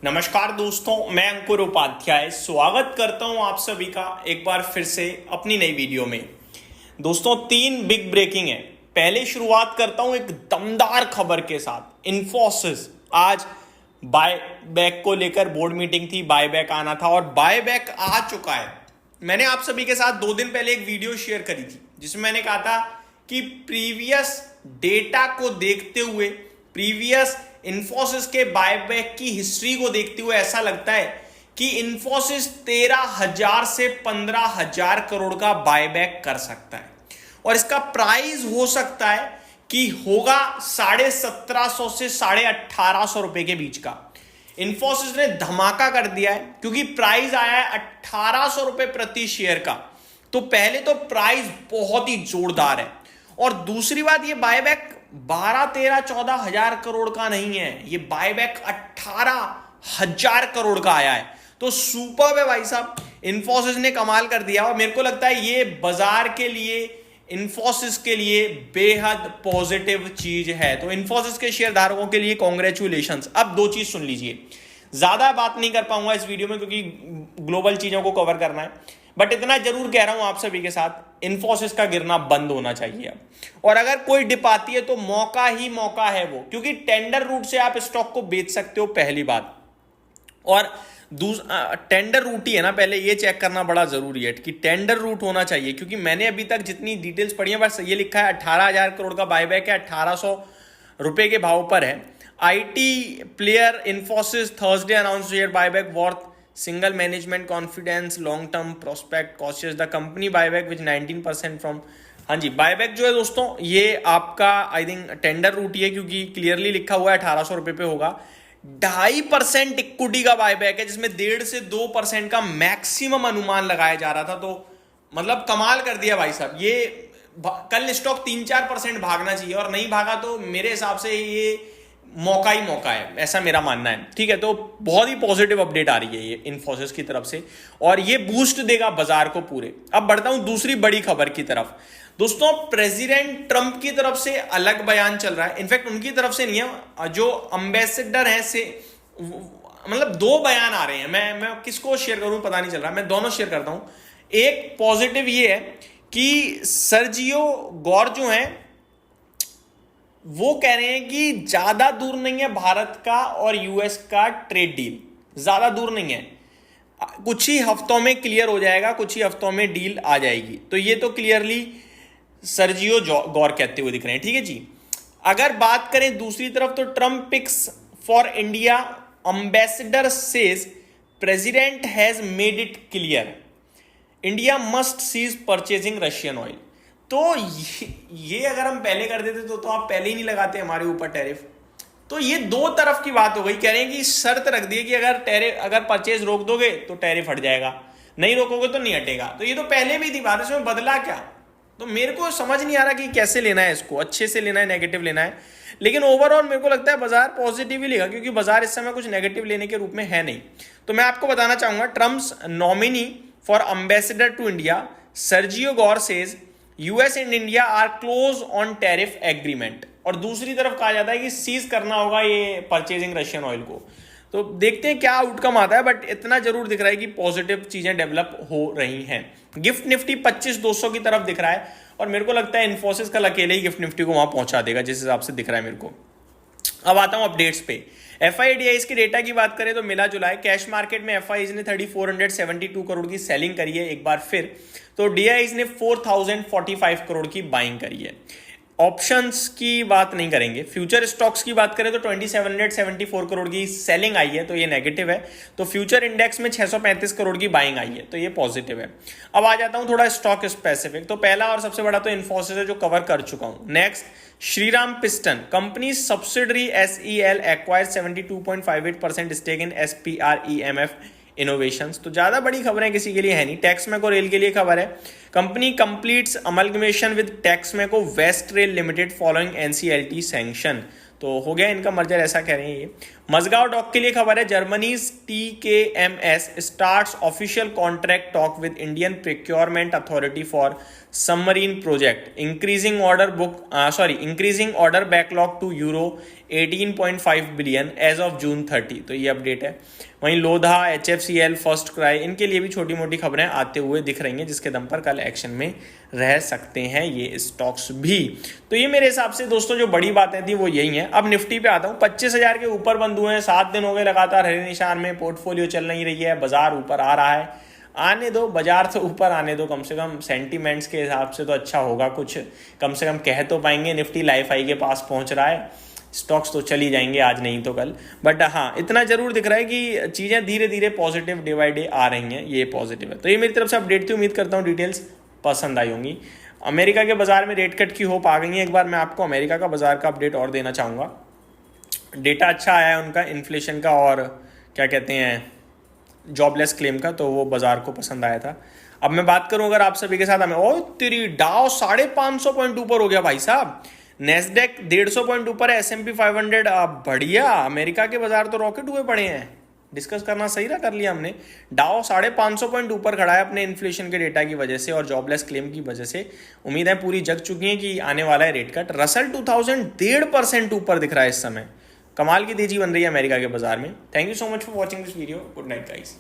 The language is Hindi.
नमस्कार दोस्तों, मैं अंकुर उपाध्याय स्वागत करता हूं आप सभी का एक बार फिर से अपनी नई वीडियो में। दोस्तों, 3 बिग ब्रेकिंग है। पहले शुरुआत करता हूं एक दमदार खबर के साथ। इन्फोसिस आज बायबैक को लेकर बोर्ड मीटिंग थी, बायबैक आना था और बायबैक आ चुका है। मैंने आप सभी के साथ 2 दिन पहले एक वीडियो शेयर करी थी जिसमें मैंने कहा था कि प्रीवियस डेटा को देखते हुए, प्रीवियस इन्फोसिस के बायबैक की हिस्ट्री को देखते हुए ऐसा लगता है कि इन्फोसिस 13,000 से 15,000 करोड़ का बायबैक कर सकता है और इसका प्राइस हो सकता है कि होगा 1750 से 1850 रुपए के बीच का। इन्फोसिस ने धमाका कर दिया है क्योंकि प्राइस आया है 1800 रुपए प्रति शेयर का। तो पहले तो प्राइस बहुत ही जोरदार है और दूसरी बात, ये बायबैक 12, 13, 14 हजार करोड़ का नहीं है, ये बायबैक 18,000 करोड़ का आया है। तो सुपर है भाई साहब, इन्फोसिस ने कमाल कर दिया और मेरे को लगता है ये बाजार के लिए, इन्फोसिस के लिए बेहद पॉजिटिव चीज है। तो इन्फोसिस के शेयर धारकों के लिए कॉन्ग्रेचुलेशंस। अब 2 चीज सुन लीजिए, ज्यादा बात नहीं कर पाऊंगा इस वीडियो में क्योंकि ग्लोबल चीजों को कवर करना है, बट इतना जरूर कह रहा हूं आप सभी के साथ, इन्फोसिस का गिरना बंद होना चाहिए अब। और अगर कोई डिप आती है तो मौका ही मौका है वो, क्योंकि टेंडर रूट से आप स्टॉक को बेच सकते हो, पहली बात। और टेंडर रूट ही है ना, पहले ये चेक करना बड़ा जरूरी है कि टेंडर रूट होना चाहिए, क्योंकि मैंने अभी तक जितनी डिटेल्स पढ़ी है बस ये लिखा है 18,000 करोड़ का बायबैक है, 1800 रुपए के भाव पर है। IT player Infosys Thursday announce share buyback worth single management confidence long term prospect cautious the company buyback which 19% from. हाँ जी, बायबैक जो है दोस्तों ये आपका आई थिंक टेंडर रूट ही है, क्योंकि क्लियरली लिखा हुआ है 1800 रुपए पे होगा। 2.5% इक्विटी का बायबैक है जिसमें 1.5 से 2% का मैक्सिमम अनुमान लगाया जा रहा था। तो मतलब कमाल कर दिया भाई साहब। ये कल स्टॉक 3-4% भागना चाहिए और नहीं भागा तो मेरे हिसाब से ये मौका ही मौका है, ऐसा मेरा मानना है। ठीक है, तो बहुत ही पॉजिटिव अपडेट आ रही है ये इन्फोसिस की तरफ से और ये बूस्ट देगा बाजार को पूरे। अब बढ़ता हूं दूसरी बड़ी खबर की तरफ। दोस्तों, प्रेसिडेंट ट्रंप की तरफ से अलग बयान चल रहा है। इनफैक्ट उनकी तरफ से नहीं है, जो अम्बेसडर है से मतलब 2 बयान आ रहे हैं। मैं किसको शेयर करूं पता नहीं चल रहा, मैं दोनों शेयर करता हूं। एक पॉजिटिव ये है कि सर्जियो गौर जो है वो कह रहे हैं कि ज्यादा दूर नहीं है भारत का और यूएस का ट्रेड डील, ज्यादा दूर नहीं है, कुछ ही हफ्तों में क्लियर हो जाएगा, कुछ ही हफ्तों में डील आ जाएगी। तो ये तो क्लियरली सर्जियो गौर कहते हुए दिख रहे हैं। ठीक है जी। अगर बात करें दूसरी तरफ तो Trump picks for India ambassador says president has made it clear India must cease purchasing Russian oil. तो ये अगर हम पहले कर देते तो आप पहले ही नहीं लगाते हमारे ऊपर टैरिफ। तो ये 2 तरफ की बात हो गई। कह रहे हैं कि शर्त रख दी है कि अगर परचेज रोक दोगे तो टैरिफ हट जाएगा, नहीं रोकोगे तो नहीं हटेगा। तो ये तो पहले भी थी बात, इसमें बदला क्या? तो मेरे को समझ नहीं आ रहा कि कैसे लेना है इसको, अच्छे से लेना है, नेगेटिव लेना है। लेकिन ओवरऑल मेरे को लगता है बाजार पॉजिटिव ही लेगा, क्योंकि बाजार इस समय कुछ नेगेटिव लेने के रूप में है नहीं। तो मैं आपको बताना चाहूंगा, Trump's nominee for ambassador to India Sergio Gor says US and India are close on tariff agreement. और दूसरी तरफ कहा जाता है कि सीज करना होगा ये परचेजिंग रशियन ऑयल को। तो देखते हैं क्या आउटकम आता है, बट इतना जरूर दिख रहा है कि पॉजिटिव चीजें डेवलप हो रही हैं। गिफ्ट निफ्टी 25,200 की तरफ दिख रहा है और मेरे को लगता है इन्फोसिस कल अकेले ही गिफ्ट निफ्टी को वहां पहुंचा देगा, जिस हिसाब से दिख रहा है मेरे को। अब आता हूं अपडेट्स पे। एफआईडीआईज की डेटा की बात करें तो मिला जुला है। कैश मार्केट में एफआईज ने 3472 करोड़ की सेलिंग करी है एक बार फिर, तो डीआईज ने 4045 करोड़ की बाइंग करी है। ऑप्शंस की बात नहीं करेंगे। फ्यूचर स्टॉक्स की बात करें तो 2774 करोड़ की सेलिंग आई है, तो ये नेगेटिव है। तो फ्यूचर इंडेक्स में 635 करोड़ की बाइंग आई है, तो ये पॉजिटिव है। अब आ जाता हूं थोड़ा स्टॉक स्पेसिफिक। तो पहला और सबसे बड़ा तो इन्फोसिस है, जो कवर कर चुका हूं। Next, Shriram piston company subsidiary SEL acquire 72.58% stake in SPREMF innovations. तो ज्यादा बड़ी खबरें किसी के लिए है नहीं। टैक्समेको रेल के लिए खबर है, company completes amalgamation with Texmaco West Rail Limited following NCLT sanction. तो हो गया इनका मर्जर, ऐसा कह रहे हैं ये। मजगांव डॉक के लिए खबर है, Germany's TKMS starts official contract talk with Indian procurement authority for submarine project, increasing order backlog to euro 18.5 billion as of June 30। तो ये अपडेट है। वहीं लोधा, HFCL, फर्स्ट क्राई, इनके लिए भी छोटी मोटी खबरें आते हुए दिख रही हैं, जिसके दम पर कल एक्शन में रह सकते हैं ये स्टॉक्स भी। तो ये मेरे हिसाब से दोस्तों जो बड़ी बातें थी वो यही हैं। अब निफ्टी पे आता हूँ। 25,000 के ऊपर बंद हुए हैं, 7 दिन हो गए लगातार हरे निशान में, पोर्टफोलियो चल नहीं रही है, बाजार ऊपर आ रहा है। आने दो, बाजार तो ऊपर आने दो, कम से कम सेंटीमेंट्स के हिसाब से तो अच्छा होगा कुछ, कम से कम कह तो पाएंगे निफ्टी लाइफ हाई के पास पहुंच रहा है। स्टॉक्स तो चली जाएंगे आज नहीं तो कल, बट हाँ इतना जरूर दिख रहा है कि चीज़ें धीरे धीरे पॉजिटिव डे बाई डे आ रही हैं, ये पॉजिटिव है। तो ये मेरी तरफ से अपडेट थी, उम्मीद करता हूँ डिटेल्स पसंद आई होंगी। अमेरिका के बाजार में रेट कट की होप आ गई है। एक बार मैं आपको अमेरिका का बाजार का अपडेट और देना चाहूँगा। डेटा अच्छा आया है उनका इन्फ्लेशन का और क्या कहते हैं जॉबलेस क्लेम का, तो वो बाजार को पसंद आया था। अब मैं बात करूं अगर आप सभी के साथ, हमें ओ तेरी डाउ 550 पॉइंट ऊपर हो गया भाई साहब, नेस्डेक 150 पॉइंट ऊपर है, S&P 500 बढ़िया। अमेरिका के बाजार तो रॉकेट हुए पड़े हैं, डिस्कस करना सही रहा कर लिया हमने। डाउ 550 पॉइंट ऊपर खड़ा है अपने इन्फ्लेशन के डेटा की वजह से और जॉबलेस क्लेम की वजह से। उम्मीद है पूरी जग चुकी है कि आने वाला है रेट कट। रसल 2000 1.5% ऊपर दिख रहा है इस समय। कमाल की तेजी बन रही है अमेरिका के बाजार में। Thank you so much for watching this video. Good night guys.